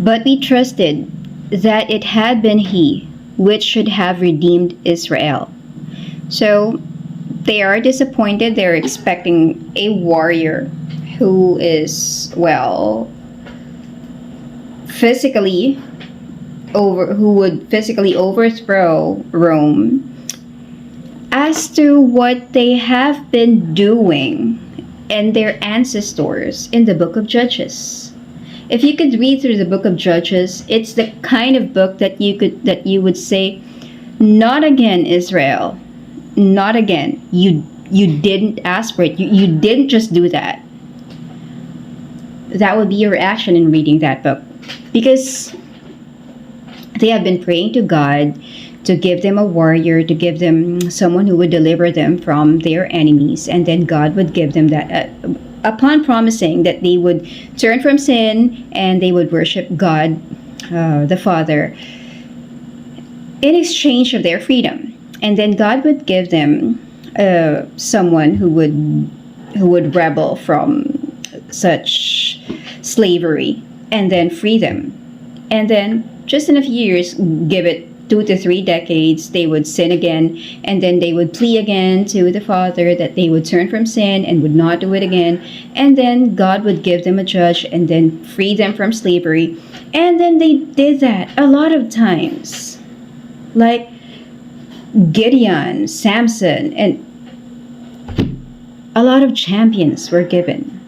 But we trusted that it had been he which should have redeemed Israel. So they are disappointed. They're expecting a warrior who is, well, physically who would physically overthrow Rome. As to what they have been doing and their ancestors in the book of Judges. If you could read through the book of Judges, it's the kind of book that you would say, not again, Israel. Not again. You didn't ask for it. You didn't just do that. That would be your reaction in reading that book. Because they have been praying to God to give them a warrior, to give them someone who would deliver them from their enemies. And then God would give them that, upon promising that they would turn from sin and they would worship God, the Father, in exchange of their freedom. And then God would give them someone who would rebel from such slavery and then free them. And then just in a few years, give it 2 to 3 decades, they would sin again, and then they would plead again to the Father that they would turn from sin and would not do it again. And then God would give them a judge and then free them from slavery. And then they did that a lot of times. Like Gideon, Samson, and a lot of champions were given.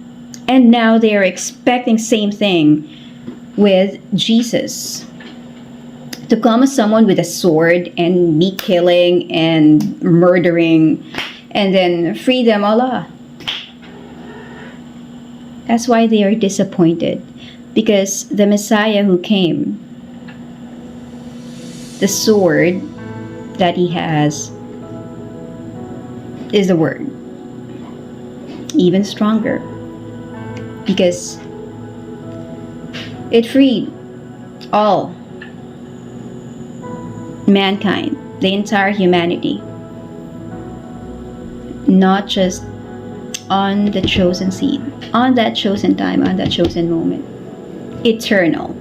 And now they are expecting same thing with Jesus, to come as someone with a sword and be killing and murdering and then free them, Allah. That's why they are disappointed, because the Messiah who came, the sword that he has is the word. Even stronger, because it freed all mankind, the entire humanity, not just on the chosen seed, on that chosen time, on that chosen moment. Eternal.